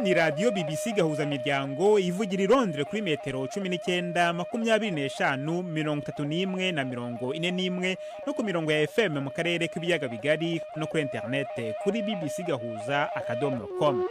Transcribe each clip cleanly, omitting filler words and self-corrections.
ni radio BBC gahuza miryango ivugira i Londres kuri metero 19 25 31 na 41 no ku mirongo ya FM mu karere k'ibiyaga bigari no kuri internet kuri bbcgahuza.com.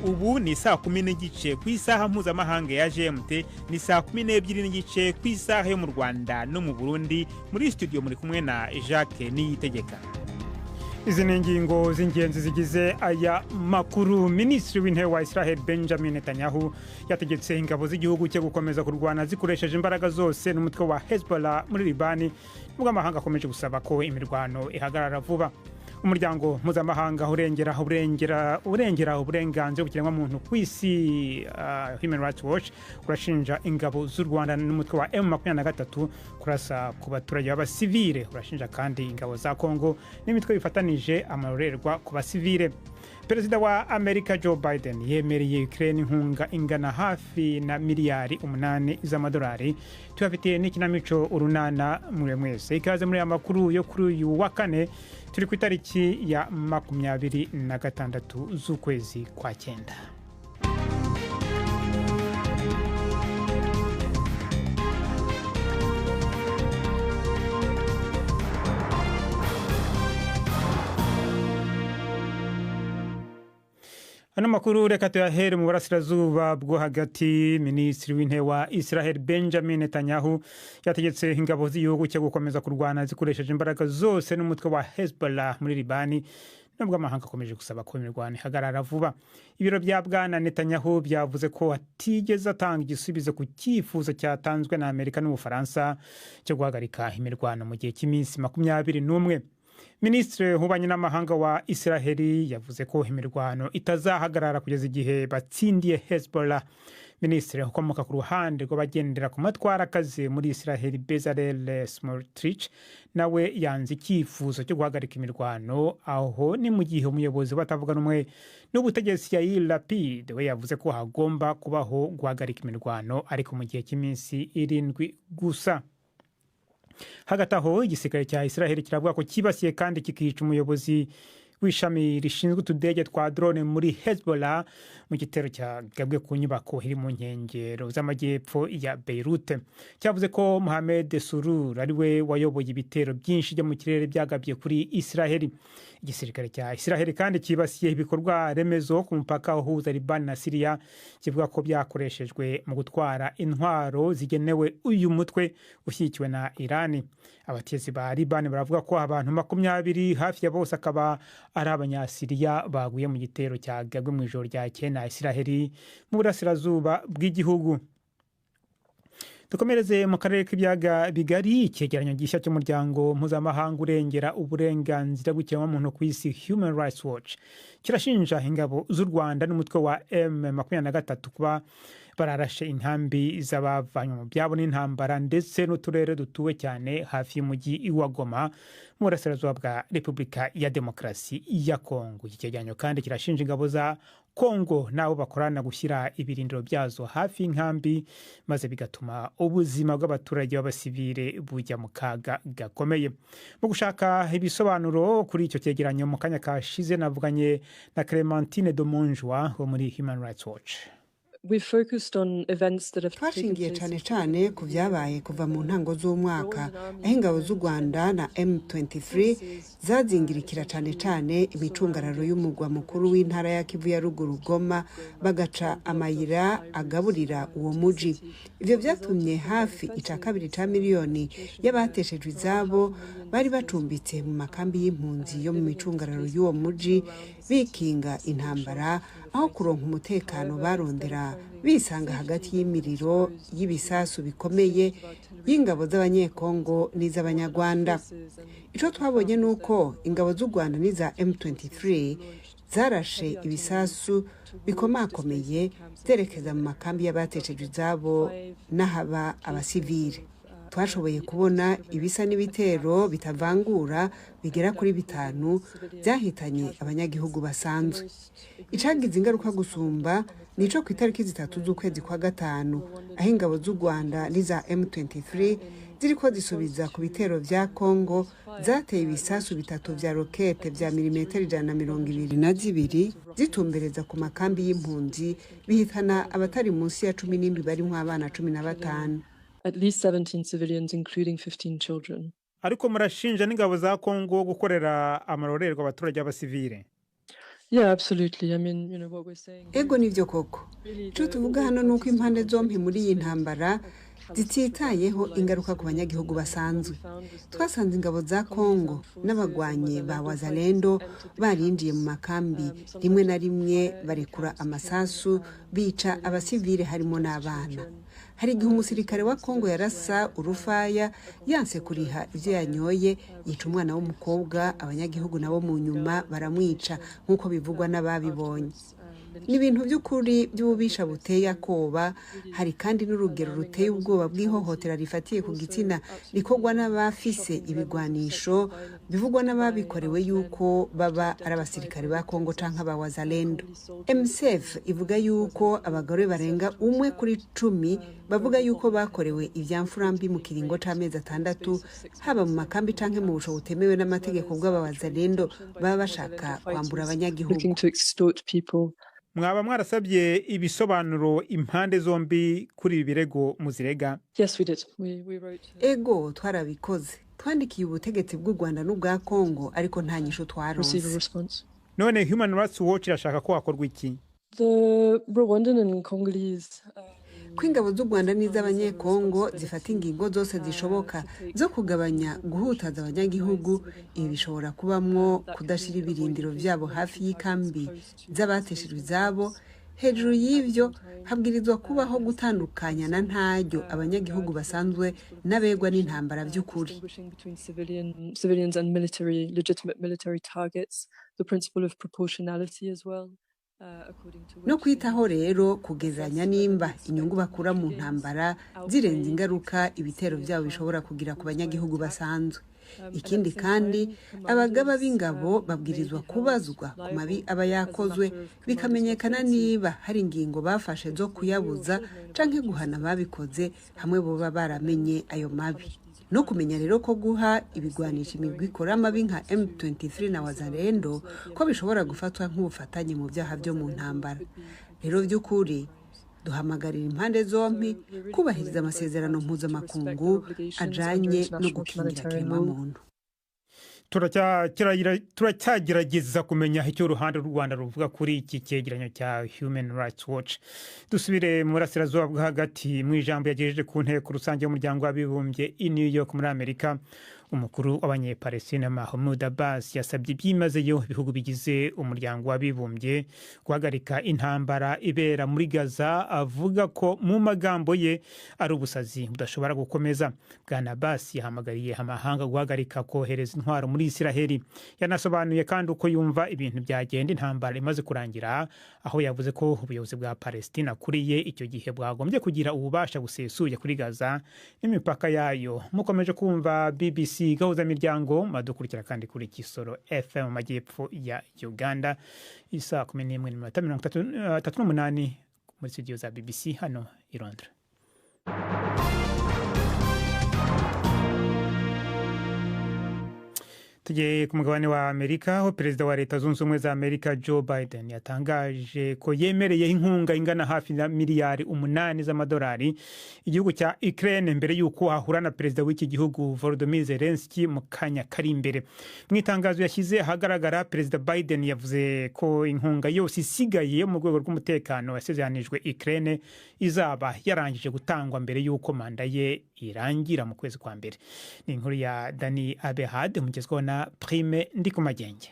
Ubu ni saa 10 n'igice ku isaha mpuzamahanga ya GMT, ni saa 12 n'igice ku isaha yo mu Rwanda no mu Burundi. Muri studio muri kumwe na Jacques Niyitegeka. Izi ni ingingo z'ingenzi zigize aya makuru. Minisitiri w'intebe wa Israel Benjamin Netanyahu yategetse ingabo z'igihugu cye gukomeza kurwana zikoresheje imbaraga zose n'umutwe wa Hezbollah muri Libani, nubwo amahanga akomeje gusaba ko imirwano ihagarara vuba. Umuryango mpuzamahanga urengera uburenganzira bw'ikiremwamuntu ku isi, Human Rights Watch, urashinja ingabo z'u Rwanda n'umutwe wa M23 kurasa ku baturage b'abasivile. Urashinja kandi ingabo za Kongo n'imitwe bifatanije amarorerwa ku basivile. Perezida wa Amerika Joe Biden yemereye Ukraine inkunga ingana hafi na miliyari 8 z'amadolari. Tubafitiye n'ikinamico urunana muri mwese. Ikaze muri amakuru yo kuri uyu wa kane, turi ku itariki ya 26 z'ukwezi kwa 9. Ano makuru reka tuyahere mu burasirazuba bwo hagati. Minisitiri w'intebe wa Israel Benjamin Netanyahu yategetse ingabo z'igihugu cyo gukomeza kurwana zikoresheje imbaraga zose n'umutwe wa Hezbollah muri Libani, nubwo amahanga akomeje gusaba ko imirwano ihagarara vuba. Ibiro bya Bwana Netanyahu byavuze ko atigeze atanga igisubizo ku cyifuzo cyatanzwe na Amerika n'Ubufaransa cyo guhagarika imirwano mu gihe cy'iminsi 21. Minisitiri w'ububanyi n'amahanga wa Israel yavuze ko imirwano itazahagarara kugeza igihe batsindiye Hezbollah. Minisitiri ukomoka ku ruhande rw'abagendera ku matwara akaze muri Israel, Bezalel Smotrich, nawe yanze icyifuzo cyo guhagarika imirwano, aho ni mu gihe umuyobozi batavuga rumwe n'ubutegetsi Yair Lapid we yavuze ko hagomba kubaho guhagarika imirwano ariko mu gihe cy'iminsi 7 gusa. Hagati aho igisirikare cya Israel kiravuga ko kibasiye kandi kikica umuyobozi w'ishami rishinzwe utudege twa drone muri Hezbollah mu gitero cyagabwe ku nyubako iri mu nkengero z'amajyepfo ya Beirut. Cyavuze ko Mohamed Surur ari we wayoboye ibitero byinshi byo mu kirere byagabye kuri Israel. Igisirikare cya Israel kandi kibasiye ibikorwa remezo ku mupaka uhuza Liban na Syria, kivuga ko byakoreshejwe mu gutwara intwaro zigenewe uyu mutwe ushyigikiwe na Iran. Abatetsi ba Liban baravuga ko abantu 20 hafi ya bose akaba ari abanyasiriya baguye mu gitero cyagabwe mu ijoro rya na Israel mu burasirazuba bw'igihugu. Dukomereze mu karere k'ibiyaga bigari. Icyegeranyo gishya cy'umuryango mpuzamahanga urengera uburenganzira bw'ikiremwamuntu ku isi, Human Rights Watch, kirashinja ingabo z'u Rwanda n'umutwe wa M23 kuba bararashe inkambi z'abavanywe mu byabo n'intambara ndetse n'uturere dutuwe cyane hafi y'umujyi wa Goma mu burasirazuba bwa Repubulika ya Demokarasi ya Kongo. Iki cyegeranyo kandi kirashinja ingabo za Kongo nabo bakorana gushyira ibirindiro byazo hafi y'inkambi, maze bigatuma ubuzima bw'abaturage b'abasivile bujya mu kaga gakomeye. Mu gushaka ibisobanuro kuri icyo cyegeranyo mu kanya kashize navuganye na Clementine Domonjwa wo muri Human Rights Watch. Twashingiye cyane ku byabaye kuva mu ntango z'umwaka, aho ingabo z'u Rwanda na M23 zazingirikira cyane imicungararo y'umugwa mukuru w'intara ya Kivu ya ruguru Goma, bagaca amayira agaburira uwo muji. Ibyo byatumye hafi 2 cya miliyoni y'abateshejwe izabo bari bacumbitse mu makambi y'impunzi yo mu micungararo y'uwo muji bikinga intambara, aho kuronka umutekano barondera bisanga hagati y'imiriro y'ibisasu bikomeye y'ingabo z'abanyekongo n'iz'abanyarwanda. Ico twabonye nuko ingabo z'u Rwanda n'iza M23 zarashe ibisasu bikomakomeye zerekeza mu makambi y'abateshejwe izabo n'ahaba abasivile. twashoboye kubona ibisa n'ibitero bitavangura bigera kuri 5 byahitanye abanyagihugu basanzwe. Icagize ingaruka gusumba nico ku itariki 3 z'ukwezi kwa gatanu aho ingabo z'u Rwanda n'iza M23 ziriko zisubiza ku bitero vya Kongo zateye ibisasu 3 vya rokete vya milimetero 122 zitumbereza ku makambi y'impunzi bihitana abatari munsi ya 17 barimwo abana 15. At least 17 civilians including 15 children. Ariko murashinja n'ingabo za Kongo gukorera amarorerwa abaturage b'abasivile. Yeah, absolutely. I mean, you know what we're saying. Ego nivyo koko. Cyo tuvuga hano nuko impande zompi muri iyi ntambara zititayeho ingaruka ku banyagihugu basanzwe. Twasanze ingabo za Kongo n'abagwanye ba Wazalendo barinjiye mu makambi rimwe na rimwe barekura amasasu bica abasivile harimo n'abana. Hari igihe umusirikare wa Kongo yarasa urufaya yanse kuriha ivyo yanyoye yica umwana w'umukobwa, abanyagihugu nabo mu nyuma baramwica nkuko bivugwa n'ababibonye. N'ibintu by'ukuri by'ububisha buteye akoba. Hari kandi n'urugero ruteye ubwoba bw'ihohotera rifatiye ku gitsina rikorwa n'abafise ibigwanisho bivugwa n'ababikorewe yuko baba ari abasirikare ba Kongo canke aba Wazalendo. MSF ivuga yuko abagore barenga 1 kuri 10 bavuga yuko bakorewe ivyamfurambi mu kiringo c'amezi 6 haba mu makambi canke mu busho butemewe n'amategeko bw'aba Wazalendo baba bashaka kwambura abanyagihugu. Mwaba mwarasabye ibisobanuro impande zombi kuri ibirego muzirega? Yes, we did. We wrote. Ego twarabikoze. Twandikiye ubutegetsi bw'u Rwanda n'ubwa Kongo ariko nta nyisho twaronse. None Human Rights Watch irashaka ko hakorwa iki? The Rwandan and Congolese kw'ingabo z'u Rwanda n'iz'abanyekongo zifata ingingo zose zishoboka zo kugabanya guhutaza abanyagihugu. Ibi bishobora kubamwo kudashira ibirindiro vyabo hafi y'ikambi z'abateshejwe izabo. Hejuru y'ivyo habwirizwa kubaho gutandukanya na ntaryo abanyagihugu basanzwe n'abegwa n'intambara by'ukuri. Civilians and legitimate military targets, the principle of proportionality as well. No kwitaho rero kugezanya nimba inyungu bakura mu ntambara zirenze ingaruka ibitero byabo bishobora kugira ku banyagihugu basanzwe. Ikindi kandi abagaba b'ingabo babwirizwa kubazwa ku mabi aba yakozwe bikamenyekana niba hari ingingo bafashe zo kuyabuza canke guhana babikoze hamwe boba baramenye ayo mabi. No kumenya rero ko guha ibigwanisha imigwi ikora amabi nka M23 na Wazalendo ko bishobora gufatwa nk'ubufatanye mu byaha byo mu ntambara. Rero by'ukuri duhamagarira impande zompi kubahiriza amasezerano mpuzamakungu ajanye no gukingira kiremwamuntu. Turacyagerageza kumenya icyo uruhande rw'u Rwanda ruvuga kuri iki cyegeranyo cya Human Rights Watch. Dusubire mu burasirazuba bwo hagati mu ijambo yagejeje ku nteko rusange y'umuryango w'abibumbye i New York muri Amerika. Umukuru w'abanyepalestina Mahmoud Abbas yasabye byimazeyo ibihugu bigize umuryango w'abibumbye guhagarika intambara ibera muri Gaza, avuga ko mu magambo ye ari ubusazi budashobora gukomeza. Bwana Abbas yahamagariye amahanga guhagarika kohereza intwaro muri Isiraheli. Yanasobanuye kandi uko yumva ibintu byagenda intambara imaze kurangira, aho yavuze ko ubuyobozi bwa Palestina kuriye icyo gihe bwagombye kugira ububasha busesuye kuri Gaza n'imipaka yayo. Mukomeje kumva BBC gahuza miryango madukurikira kandi kuri Kisoro FM mu majyepfo ya Uganda. Isa 11:38 muri studio za BBC hano i Londres. Tujye ku mugabane wa Amerika, aho perezida wa Leta Zunze Ubumwe za Amerika Joe Biden yatangaje ko yemereye inkunga ingana hafi na miliyari 8 z'amadolari igihugu cya Ukraine mbere yuko ahura na perezida w'iki gihugu Volodymyr Zelensky mu kanya kari imbere. Mu itangazo yashyize ahagaragara, perezida Biden yavuze ko inkunga yose isigaye mu rwego rw'umutekano yasezeranijwe Ukraine izaba yarangije gutangwa mbere yuko manda ye irangira mu kwezi kwa mbere. Ni inkuru ya Dani Abehad mugezweho na Prime Ndikumagenge.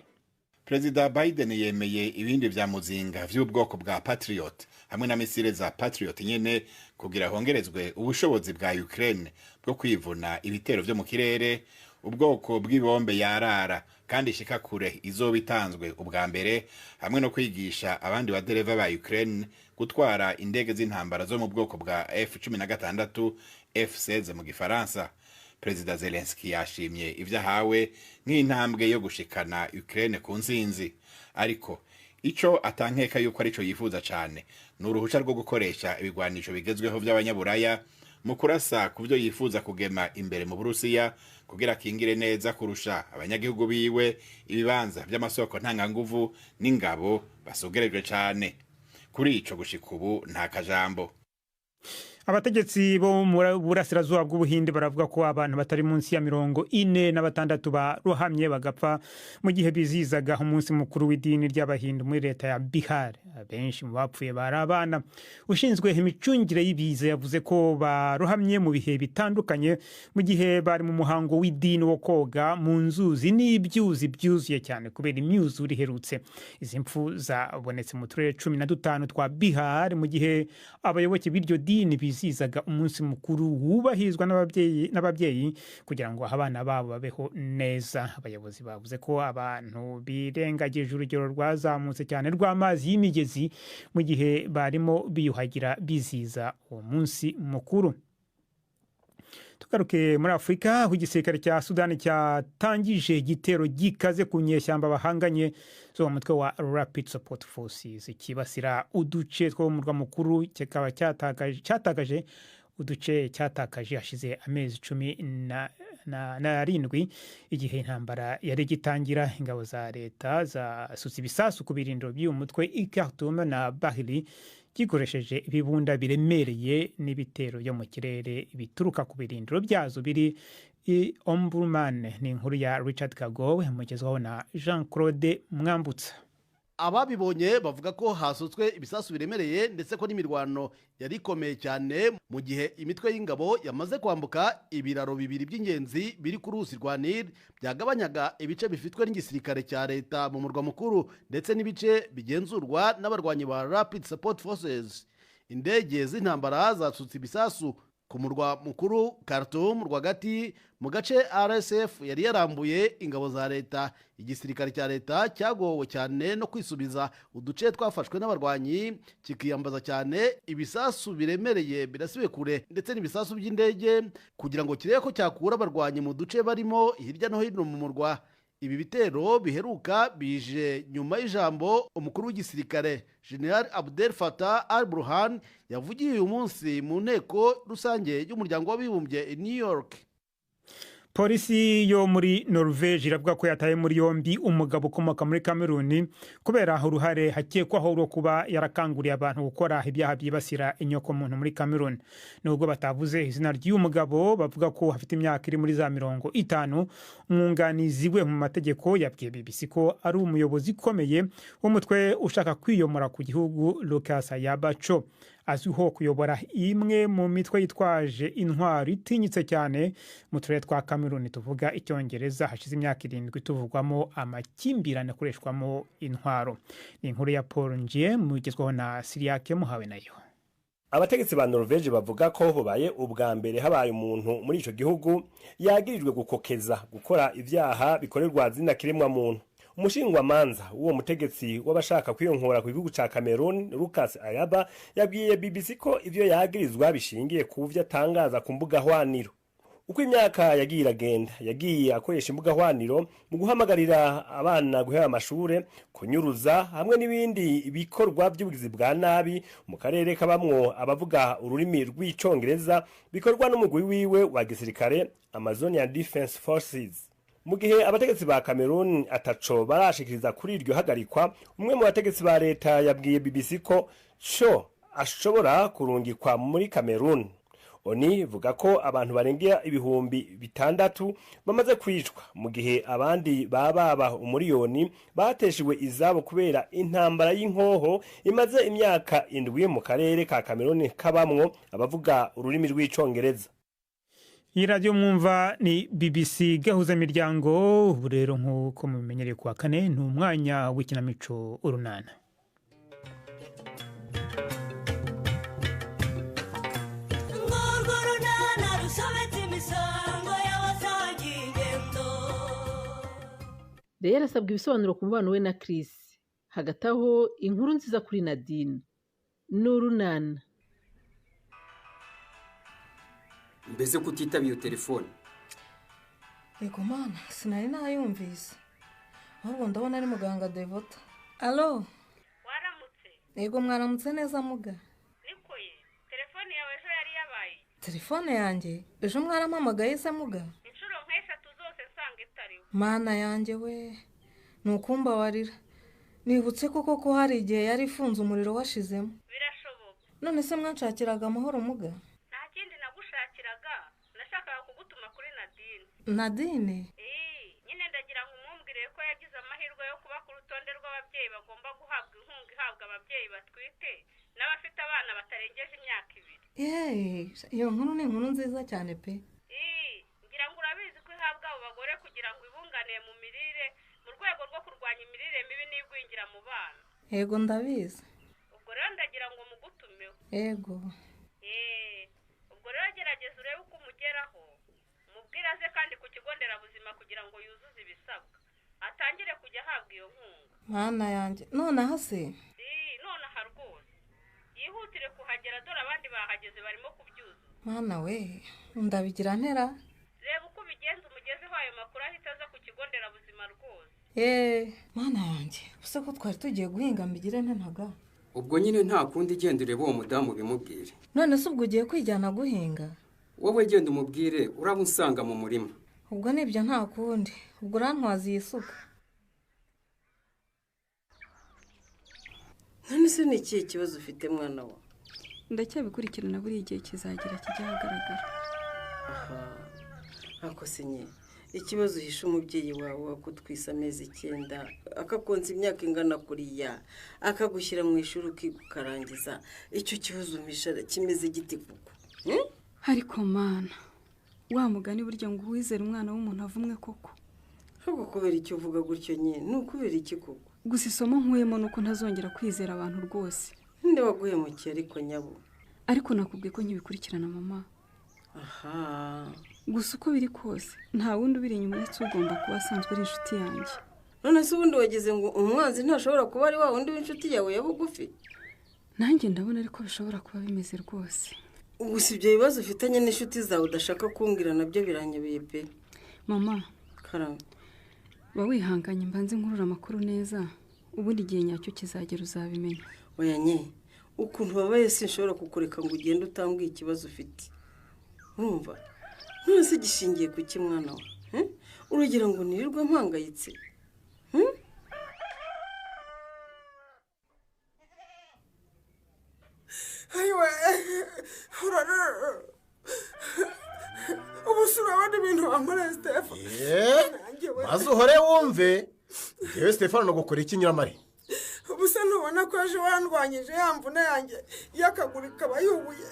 Perezida Biden yemeye ibindi vya muzinga vy'ubwoko bwa Patriot hamwe na misile za Patriot nyene kugira hongerezwe ubushobozi bwa Ukraine bwo kwivuna ibitero vyo mu kirere, ubwoko bw'ibombe yarara kandi ishika kure izoba itanzwe ubwa mbere, hamwe no kwigisha abandi badereva ba Ukraine gutwara indege z'intambara zo mu bwoko bwa F-16 F-16 mu gifaransa. Perezida Zelensky yashimye ivyo ahawe nk'intambwe yo gushikana Ukraine ku nsinzi, ariko ico atankeka yuko arico yifuza cane ni uruhusha rwo gukoresha ibigwanisho bigezweho vy'abanyaburaya mu kurasa ku byo yifuza kugema imbere mu Burusiya kugira akingire neza kurusha abanyagihugu biwe ibibanza by'amasoko ntanganguvu n'ingabo basugerejwe cane. Kuri ico gushika ubu nta kajambo. Abategetsi bo mu burasirazuba bw'Ubuhinde baravuga ko abantu batari munsi ya 46 barohamye bagapfa mu gihe bizizaga umunsi mukuru w'idini ry'Abahindu muri leta ya Bihar. Abenshi mu bapfuye bari abana. Ushinzwe imicungire y'ibiza yavuze ko barohamye mu bihe bitandukanye mu gihe bari mu muhango w'idini wo koga mu nzuzi n'ibyuzi byuzuye cyane kubera imyuzure iherutse. Izi mpfu zabonetse mu turere 15 twa Bihar mu gihe abayoboke b'iryo dini bizizaga umunsi mukuru wubahizwa n'ababyeyi kugira ngo abana babo babeho neza. Abayobozi bavuze ko abantu birengagije urugero rwazamutse cyane rw'amazi y'imigezi mu gihe barimo biyuhagira biziza uwo munsi mukuru. Tugaruke muri Afrika, aho igisirikare cya Sudani cyatangije igitero gikaze ku nyeshyamba bahanganye zo mu mutwe wa Rapid Support Forces kibasira uduce two mu murwa mukuru, kikaba cyatakaje uduce cyatakaje hashize amezi 17 igihe intambara yari gitangira. Ingabo za leta zasutse ibisasu ku birindiro by'uyu mutwe i Khartoum na Bahili gikoresheje ibibunda biremereye n'ibitero byo mu kirere bituruka ku birindiro byazo biri Omdurman. Ni inkuru ya Richard Kagowe mugezwaho na Jean-Claude Mwambutsa. Ababibonye bavuga ko hasutswe ibisasu biremereye ndetse ko n'imirwano yari ikomeye cyane mu gihe imitwe y'ingabo yamaze kwambuka ibiraro bibiri by'ingenzi biri ku ruzi rwa Nile byagabanyaga ibice bifitwe n'igisirikare cya leta mu murwa mukuru ndetse n'ibice bigenzurwa n'abarwanyi ba Rapid Support Forces. Indege z'intambara zasutse ibisasu ku murwa mukuru Khartoum rwagati mu gace RSF yari yarambuye ingabo za leta. Igisirikare cya leta cyagowe cyane no kwisubiza uduce twafashwe n'abarwanyi, kikiyambaza cyane ibisasu biremereye birasiwe kure ndetse n'ibisasu by'indege kugira ngo kirebe ko cyakura abarwanyi mu duce barimo hirya no hino mu murwa. Ibi bitero biheruka bije nyuma y'ijambo umukuru w'igisirikare General Abdel Fattah al-Burhan yavugiye uyu munsi mu nteko rusange y'umuryango w'abibumbye i New York. Polisi yo muri Norvege iravuga ko yataye muri yombi umugabo ukomoka muri Cameroon kubera uruhare hakekwaho rwo kuba yarakanguriye abantu gukora ibyaha byibasira inyoko muntu muri Cameroon. Nubwo batavuze izina ry'uyu mugabo, bavuga ko afite imyaka iri muri za 50. Umwunganizi we mu mategeko yabwiye BBC ko ari umuyobozi ukomeye w'umutwe ushaka kwiyomora ku gihugu Lucas Ayabacho. Azwiho kuyobora imwe mu mitwe yitwaje intwaro itinyitse cyane mu turere twa Cameroon tuvuga icyongereza. Hashize imyaka 7 tuvugwamo amakimbirane akoreshwamo intwaro. Ni inkuru ya Paul Ngie mugezwaho na Siriake Muhawe nayo. Abategetsi ba Norvege bavuga ko hubaye ubwa mbere habaye umuntu muri ico gihugu yagirijwe gukokeza gukora ivyaha bikorerwa zina kiremwa muntu. Umushingwamanza uwo mutegetsi w'abashaka kwiyonkora ku gihugu ca Cameroon Lucas Ayaba yabwiye BBC ko ivyo yagirizwa bishingiye ku vyo atangaza ku mbuga hwaniro. Uko imyaka yagiye iragenda yagiye akoresha imbuga hwaniro mu guhamagarira abana guhera amashure, kunyuruza hamwe n'ibindi bikorwa by'ubugizi bwa nabi mu karere kabamwo abavuga ururimi rw'icongereza bikorwa n'umugwi wiwe wa gisirikare Amazonian Defense Forces. Mu gihe abategetsi ba Cameroon ataco barashikiriza kuri iryo hagarikwa, umwe mu bategetsi ba leta yabwiye BBC ko ashobora kurungikwa muri Cameroon. Oni vuga ko abantu barengera ibihumbi 6 bamaze kwicwa mu gihe abandi baba umuriyoni bateshejwe izabo kubera intambara y'inkoho imaze imyaka 7 mu karere ka Cameroon kabamwo abavuga ururimi rw'icongereza. Iyi radio mwumva ni BBC gahuza miryango. Ubu rero nk'uko mumenyereye kuwa kane ni umwanya w'ikinamico urunana. Ngororunana rusobetse imisango y'abasangiye ingendo rero asabwa ibisobanuro ku mubano we na Chris. Hagati aho inkuru nziza kuri Nadine n'urunana. Mbese kutitaba iyo telefone? Yego mana, sinari nayumvise. Ahubwo ndabona ari muganga Devota. Allo? Waramutse? Yego mwaramutse neza muga. Nikoye, telefone yawe ejo yari yabaye. Telefone yanjye? Ejo mwarampamagaye se muga? Inshuro nk'eshatu zose nsanga itariho. Mana yanjye we. Nukumbabarira. Nibutse koko ko hari igihe yari ifunze umuriro washizemo. Birashoboka. None se mwanshakiraga amahoro muga? Nta kindi nagushakiraga. Nashakaga kugutuma kuri Nadine. Nadine? Nyine ndagira ngo umumbwire ko yagize amahirwe yo kuba ku rutonde rw'ababyeyi bagomba guhabwa inkunga ihabwa ababyeyi batwite n'abafite abana batarengeje imyaka 2. Iyo nkuru ni inkuru nziza cyane pe. Ngira ngo urabizi ko ihabwa abo bagore kugira ngo ibunganire mu mirire mu rwego rwo kurwanya imirire mibi n'igwingira mu bana. Yego ndabizi. Ubwo rero ndagira ngo mugutumeho. Yego. Ubwo rero gerageza urebe uko umugeraho. Mubwira ze kandi ku kigo nderabuzima kugira ngo yuzuze ibisabwa. Atangire kujya ahabwa iyo nkunga. Mana yanjye. Nonaha se? Nonaha rwose. Yihutire kuhagera dore abandi bahageze barimo kubyuzuza. Mana we, ndabigira ntera. Reba uko ubigenza umugezeho ayo makuru ahita aza ku kigo nderabuzima rwose. Mana yanjye. Use ko twari tugiye guhinga mbigire ntaga. Ubwo nyine nta kundi genda urebe uwo mudamu bimubwire. None se ubwo ugiye kwijyana guhinga? Wowe genda umubwire uraba unsanga mu murima. Ubwo nibyo nta kundi. Ubwo urantwaza iyi suka. None se ni ikihe kibazo ufite mwana wa? Ndacyabikurikirana buri igihe kizagera kijya hagaragara. Ako senye. Ikibazo uhisha umubyeyi wawe wakutwisa amezi 9 akakonza imyaka ingana kuriya akagushyira mu ishuri ukigukarangiza. Icyo kibazo umisha kimeze giti kuko. Ariko mana, wa mugani burya ngo uwizera umwana w'umuntu avumwe koko. Ahubwo kubera icyo uvuga gutyo nyine, n'ukubera iki koko? Gusa isomo nkuyemo nuko ntazongera kwizera abantu rwose. Nde waguhemukiye ariko nyabo? Ariko nakubwiye ko nkibikurikirana mama. Gusa uko biri kose, nta wundi ubiri inyuma ndetse ugomba kuba asanzwe ari inshuti yanjye. None se ubundi wageze ngo umwanzi ntashobora kuba ari wa wundi w'inshuti yawe ya bugufi? Nanjye ndabona ariko bishobora kuba bimeze rwose. Gusa ibyo bibazo ufitanye n'inshuti zawe udashaka kumbwira nabyo biranyobeye pe. Mama, karame. Wihanganye mbanze nkurura amakuru neza. Ubundi igihe nyacyo kizagera uzabimenya. Oya nye, ukuntu babaye sinshobora kukureka ngo ugende utambwiye ikibazo ufite. Urumva? None se gishingiye ku ki mwana wa? Urugira ngo nirirwe mpangayitse. Ayiwe, ubusura abandi bintu wamara Stefano. Maze uhore wumve. Yewe Stefano no gukora iki Nyiramari? Ubuse ntubona ko aje wandwanyije yamvuna yanjye yakagurika bayubuye.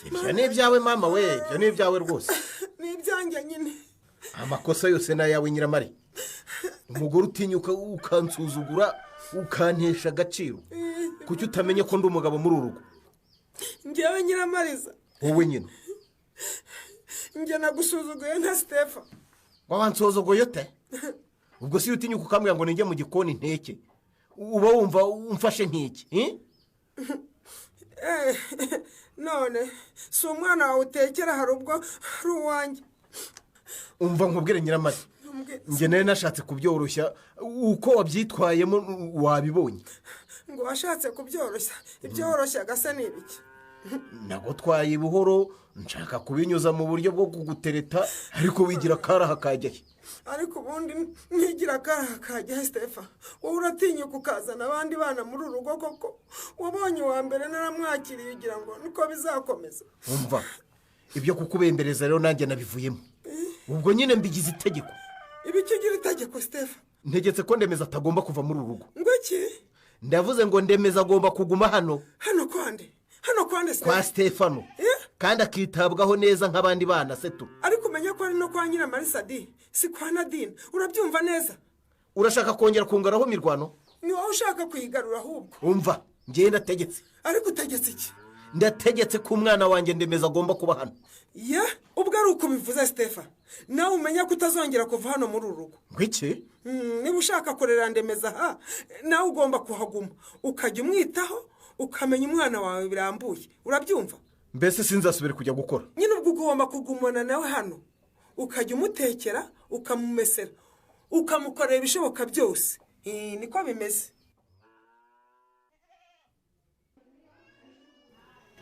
Ibyo ni ibyawe mama we, ibyo ni ibyawe rwose. Ni ibyanjye nyine. Amakosa yose na yawe Nyiramari. Umugore utinyuka ukansuzugura ukantesha agaciro. Kuki utamenye ko ndi umugabo muri urugo? Ngewe Nyiramariza. Wowe nyine. Nge nagusuzuguye nka Stefano. Wabansuzuguye ute? Ubwo si utinyuka ukambwira ngo ninjye mu gikoni nteke. Uba wumva umfashe nk'iki, none si umwana wawe utekera hari ubwo ari uwanjye. Umva nkubwire Nyiramari. Nge nari nashatse kubyoroshya uko wabyitwayemo wabibonye. Ngo washatse kubyoroshya, ibyoroshya gasa n'ibiki? Nagutwaye buhoro nshaka kubinyuza mu buryo bwo kugutereta ariko wigira karaha kajyahe. Ariko ubundi ntigira karaha kajyahe Stefano. Wowe uratinyuka ukazana abandi bana muri urugo koko. Wabonye wa mbere naramwakiriye ugira ngo niko bizakomeza. Umva ibyo kukubembereza rero nanjye nabivuyemo. Ubwo nyine mbigize itegeko. Ibikigira itegeko Stefano? Ntegetse ko Ndemeza atagomba kuva muri urugo. Ngo iki? Ndavuze ngo Ndemeza agomba kuguma hano. Hano kwande? Hano kwande Stefano? Kwa Stefano. Kandi akitabwaho neza nk'abandi bana se tu. Ariko umenya ko ari no kwa Nyiramarisa di, si kwa Nadine. Urabyumva neza? Urashaka kongera kungaraho mirwano? Ni wowe ushaka kuyigarura ahubwo. Umva, ngiye ndategetse. Ariko utegetse iki? Ndategetse ko umwana wanjye Ndemeza agomba kuba hano. ubwo ari uko bivuze Stefa nawe umenya ko utazongera kuva hano muri uru rugo. Ngwiki niba ushaka kurera ndemeza aha nawe ugomba kuhaguma ukajya umwitaho ukamenya umwana wawe birambuye, urabyumva? mbese sinzasubire kujya gukora. nyine ubwo ugomba kugumana nawe hano ukajya umutekera ukamumesera ukamukorera ibishoboka byose. niko bimeze.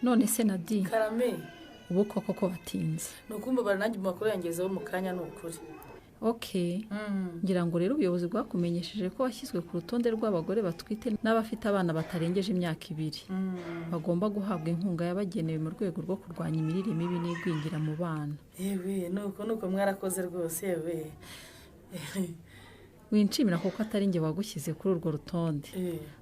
none se Nadine Karame ubu koko batinze nukumbabara nanjye mu makuru yangezeho mu kanya n'ukuri. Okay ngira ngo rero ubuyobozi bwakumenyesheje ko washyizwe ku rutonde rw'abagore batwite n'abafite abana batarengeje imyaka 2 bagomba guhabwa inkunga yabagenewe mu rwego rwo kurwanya imirire mibi n'igwingira mu bana. Yewe nuko mwarakoze rwose yewe. Winshimira kuko atari nge wagushyize kuri urwo rutonde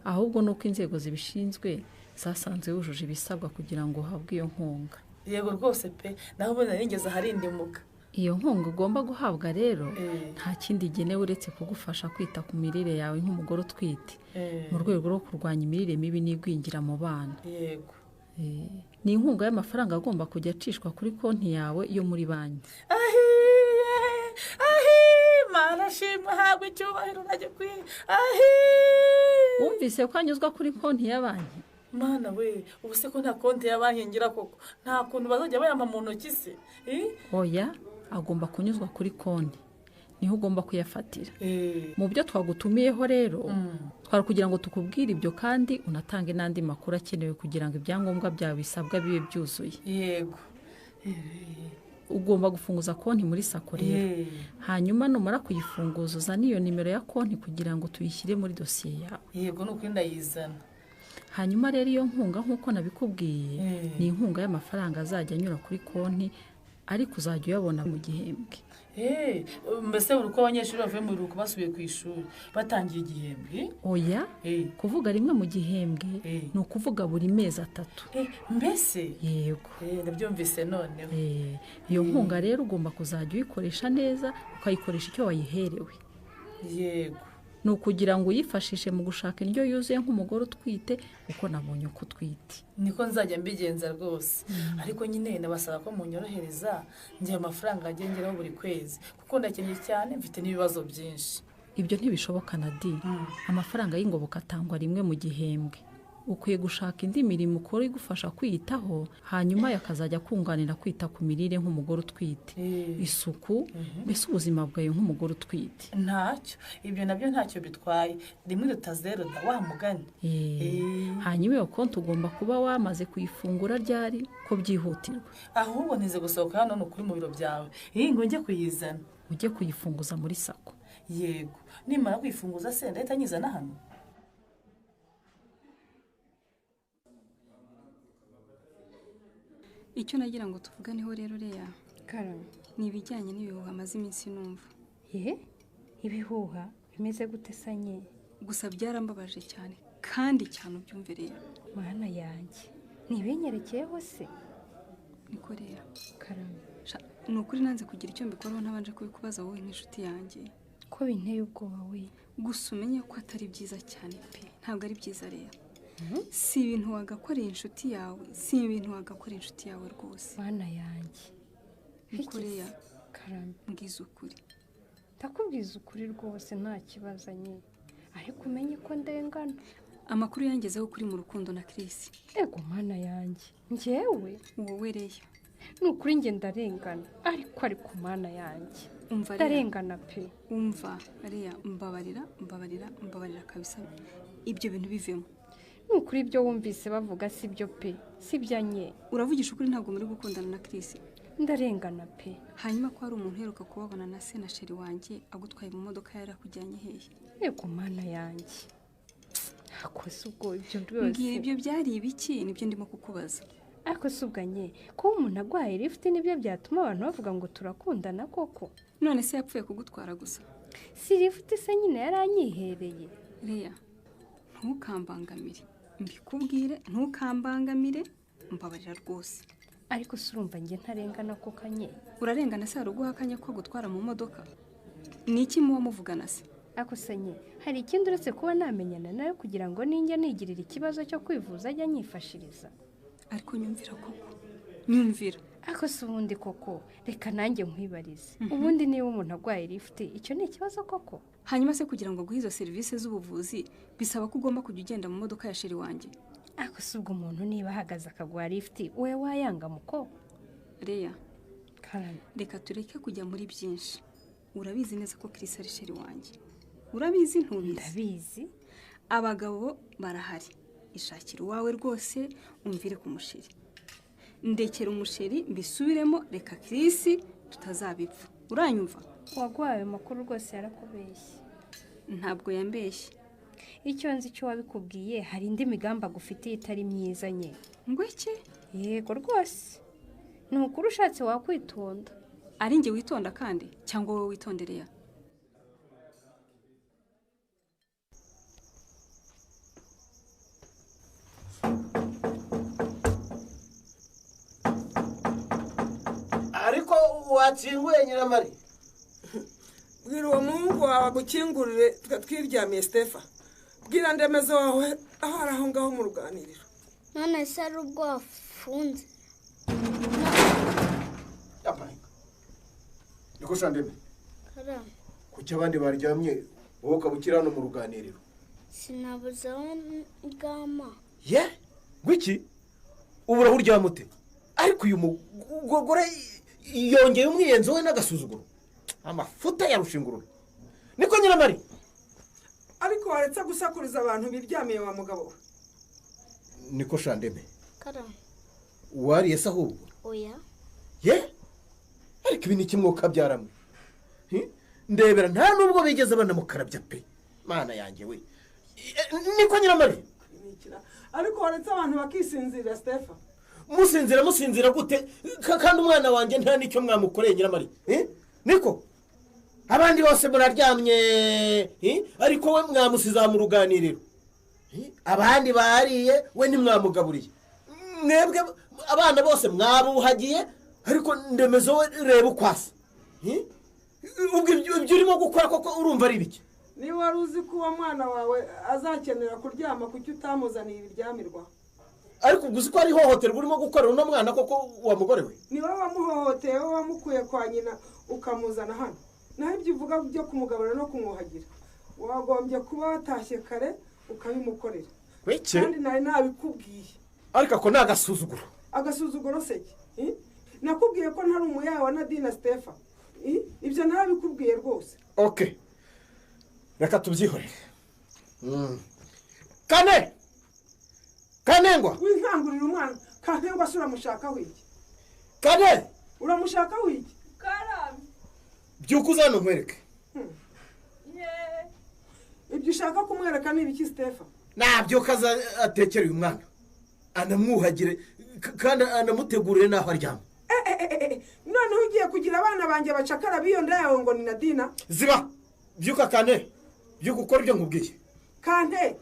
ahubwo nuko inzego zibishinzwe zasanzwe wujuje ibisabwa kugira ngo uhabwe iyo nkunga. Yego rwose pe naho ubona ningeze harindimuka. Iyo nkunga ugomba guhabwa rero nta kindi igenewe uretse kugufasha kwita ku mirire yawe nk'umugore utwite mu rwego rwo kurwanya imirire mibi n'igwingira mu bana. Yego ni inkunga y'amafaranga agomba kujya acishwa kuri konti yawe yo muri banki. Mana shimwe habwe icyubahiro najye kwi. Wumvise ko anyuzwa kuri konti ya banki? Mana we ubu se ko nta konti ya banki ngira koko nta kuntu bazajya bayama mu ntoki se? Oya agomba kunyuzwa kuri konti niho ugomba kuyafatira. Mu byo twagutumiyeho rero twari kugira ngo tukubwire ibyo kandi unatange n'andi makuru akenewe kugira ngo ibyangombwa byawe bisabwa bibe byuzuye. Yego ugomba gufunguza konti muri Sako rero hanyuma numara kuyifunguza uzana iyo nimero ya konti kugira ngo tuyishyire muri dosiye yawe. Yego nuko ndayizana. Hanyuma rero iyo nkunga nk'uko nabikubwiye ni inkunga y'amafaranga azajya anyura kuri konti ariko uzajya uyabona mu gihembwe. Mbese uruko abanyeshuri bavuye mu ruko basubiye ku ishuri batangiye igihembwe? Oya kuvuga rimwe mu gihembwe ni ukuvuga buri mezi 3. Mbese yego ndabyumvise noneho. Iyo nkunga rero ugomba kuzajya uyikoresha neza ukayikoresha icyo wayiherewe. Yego ni ukugira ngo uyifashishe mu gushaka indyo yuzuye nk'umugore utwite uko nabonye uko utwite. Niko nzajya mbigenza rwose ariko nyine nabasaba ko munyorohereza njye amafaranga agengeraho buri kwezi kuko ndakeneye cyane mfite n'ibibazo byinshi. Ibyo ntibishoboka Nadine. Amafaranga y'ingoboka atangwa rimwe mu gihembwe. Ukwiye gushaka indi mirimo ukora igufasha kwiyitaho hanyuma yakazajya kunganira kwita ku mirire nk'umugore utwite, isuku, mbese ubuzima bwawe nk'umugore utwite. Ntacyo ibyo nabyo ntacyo bitwaye rimwe rutazero da wa mugani. Hanyuma iyo konti ugomba kuba wamaze kuyifungura ryari ko byihutirwa. Ahubwo ntize gusohoka hano no kuri mu biro byawe ngo njye kuyizana. Ujye kuyifunguza muri Sako. Yego nimara kwifunguza se ndahita nyizana hano. Icyo nagira ngo tuvuganeho rero Leya Karame ni ibijyanye n'ibihuha amaze iminsi numva. Ibihuha bimeze gute sanye? Gusa byarambabaje cyane kandi cyane ubyumve Leya. Mana yanjye ntibenyerekeyeho se? Niko Leya. Karame ni ukuri nanze kugira icyo mbikoraho ntabanje kubikubaza wowe nk'inshuti yanjye. Ko binteye ubwoba we. Gusa umenye ko atari byiza cyane pe ntabwo ari byiza Leya. Si ibintu wagakorera inshuti yawe si ibintu wagakorera inshuti yawe rwose. Mana yanjye Korea Karame mbwiza ukuri. Ndakubwiza ukuri rwose nta kibazanye ariko umenye ko ndengana. Amakuru yangezeho kuri mu rukundo na Chris. Ego mana yanjye njyewe wowe Leya nukuri nge ndarengana ariko mana yanjye ndarengana pe. Umva Leya mbabarira kabisa ibyo bintu bivemo. Nukuri ibyo wumvise bavuga si byo pe sibyanye. Uravugisha ukuri ntabwo muri gukundana na Chris? Ndarengana pe. Hanyuma ko ari umuntu uheruka kubabona na se na sheri wanjye agutwaye mu modoka yari akujyanye hehe? Ego mana yanjye akoze ubwo ibyo rwose. Mbwira ibyo byari ibiki nibyo ndimo kukubaza. Ariko subganye ko umuntu agwaye lift nibyo byatuma abantu bavuga ngo turakundana koko. None se yapfuye kugutwara gusa? Si lift se nyine yaranyihereye. Leya ntukambangamire mbikubwire ntukambangamire mbabarira rwose. Ariko surumva nge ntarengana ko kanye. Urarengana se haruguhakanye ko gutwara mu modoka? Niki muwa muvugana se? Ako sanye hari ikindi uretse kuba namenyana nayo kugira ngo ninjye nigirira ikibazo cyo kwivuza ajya nyifashiriza. Ariko nyumvira koko nyumvira ariko si ubundi koko reka nanjye nkwibarize ubundi niba umuntu arwaye lifuti icyo ni ikibazo koko. hanyuma se kugira ngo aguhe izo serivisi z'ubuvuzi bisaba ko ugomba kujya ugenda mu modoka ya sheri wanjye. ariko si ubwo umuntu niba ahagaze akaguha lifuti we wayanga muko. Leya reka tureke kujya muri byinshi. urabizi neza ko Chris ari sheri wanjye. urabizi ntubizi? ndabizi. abagabo barahari. ishakira uwawe rwose umvire ku musheri. ndekera umusheri mbisubiremo reka Chris tutazabipfa. uranyumva? wagwaye amakuru rwose yarakubeshye. ntabwo yambeshye. icyo nzi cyo wabikubwiye hari indi migambi agufitiye itari myiza nye. ngo iki? yego rwose ni ukuri ushatse wakwitonda. ari njye witonda kandi cyangwa wowe witondereye? ariko wakinguye Nyiramari. bwira uwo muhungu wawe agukingurire twiryamiye Stefa. bwira Ndemezo wawe aho ari aho ngaho mu ruganiriro. none se ari ubwo wafunze? niko Shandeme. karame. kuki abandi baryamye wowe ukaba ukiri hano mu ruganiriro? sinabuze aho ndyama. ye gwiki ubu urahuryama ute? ariko uyu mugore yongeye umwiyenzo we n'agasuzuguro. amafuta yarusha ingurube. niko Nyiramari. ariko waretse gusakuriza abantu biryamiye wa mugabo we. niko Shandeme. karame. wariye se ahubwo? oya. ye ariko ibi ni kimwuka byaramwe. ndebera nta nubwo bigeze banamukarabya pe. mana yanjye we. niko Nyiramari. ariko waretse abantu bakisinzira Stefa. musinzira gute kandi umwana wanjye nta nicyo mwamukoreye Nyiramari? niko abandi bose muraryamye ariko we mwamusiza mu ruganiriro. abandi bariye we ntimwamugaburiye. mwebwe abana bose mwabuhagiye ariko Ndemezo we reba ukwasa. ubwo ibyo urimo gukora koko urumva ari bike? niba wari uzi ko uwo mwana wawe azakenera kuryama kuki utamuzaniye ibiryamirwa? ariko ubwo uzi ko ari ihohoterwa urimo gukorera uno mwana koko wa mugore we? ni wowe wamuhohoteye, wowe wamukuye kwa nyina ukamuzana hano. naho ibyo uvuga byo kumugaburira no kumwuhagira wagombye kuba watashye kare ukabimukorera. kandi nari nabikubwiye. ariko ako ni agasuzuguro. agasuzuguro se nakubwiye ko ntari umuyawe wa Nadine Stefa. ibyo narabikubwiye rwose. okay reka tubyihorere. kanengwa winkangurira umwana. Kanengwa se uramushaka wiki? uramushaka wiki? karame. byuka uzana nkwereke. ibyo ushaka kumwereka ni ibiki Stefa? nabyuka atekere uyu mwana anamwuhagire kandi anamutegurire n'aho aryama. noneho ugiye kugira abana banjye bacakara biyo ndayawe ngo ni Nadina? ziba byuka kane byuka ukora ibyo nkubwiye. kante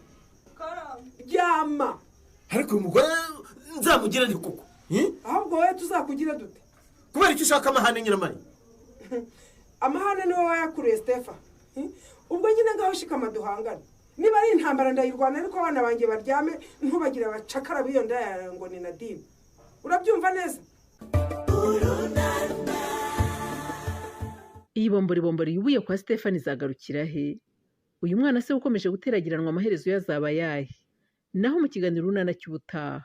ryama. ariko uyu mugore nzamugire ni koko ahubwo wowe tuzakugire dute? kubera icyo ushaka amahane Nyiramari? amahane ni wowe wayakuriye Stefa. ubwo nyine ngaho shikama duhangane. niba ari intambara ndayirwana ariko abana banjye baryame ntubagire abacakara biyo ndayawe ngo ni Nadine. urabyumva neza? iyi bombori yubuye kwa Stefani zagarukira he? uyu mwana se ukomeje guteragiranwa amaherezo yazaba yahe? naho mu kiganiro Urunana cy'ubutaha.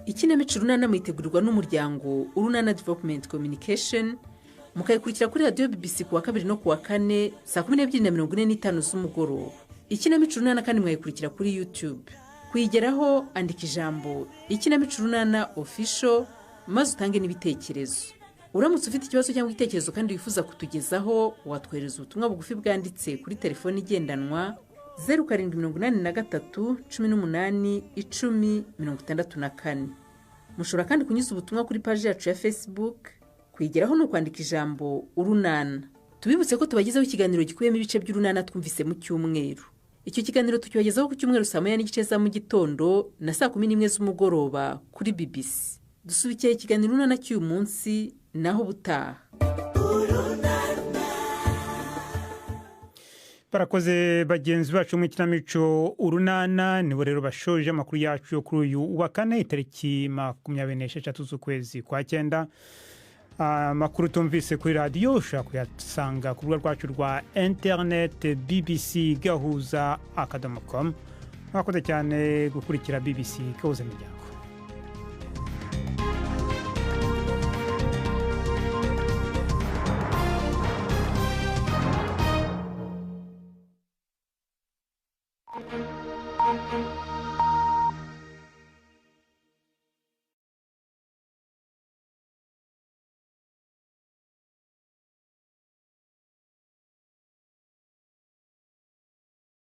ikinamico Urunana mwitegurirwa n'umuryango Urunana Development Communication mukayikurikira kuri radio BBC kuwa 2 no kuwa 4 saa 12:45 z'umugoroba. ikinamico Urunana kandi mwayikurikira kuri YouTube. kuyigeraho andika ijambo ikinamico Urunana official maze utange n'ibitekerezo. uramutse ufite ikibazo cyangwa igitekerezo kandi wifuza kutugezaho watwohereza ubutumwa bugufi bwanditse kuri telefoni igendanwa 0783 18 10 mushobora kandi kunyuza ubutumwa kuri page yacu ya Facebook. kwigeraho no kwandika ijambo Urunana. tubibutse ko tubagezaho ikiganiro gikubiyemo ibice by'Urunana twumvise mu cyumweru. icyo kiganiro tukibagezaho ku cyumweru saa 9:30 za mu gitondo na saa 11 z'umugoroba kuri BBC. dusubikiye ikiganiro Urunana cy'uyu munsi naho butaha. barakoze bagenzi bacu mu ikinamico urunana nibo rero bashoje amakuru yacu yo kuri uyu wa kane itariki 26 z'ukwezi kwa 9. Amakuru tumvise kuri radiyo ushobora kuyasanga ku rubuga rwacu rwa interineti bbc.gahuza.com. mwakoze cyane gukurikira BBC Gahuza Miryango. Thank you.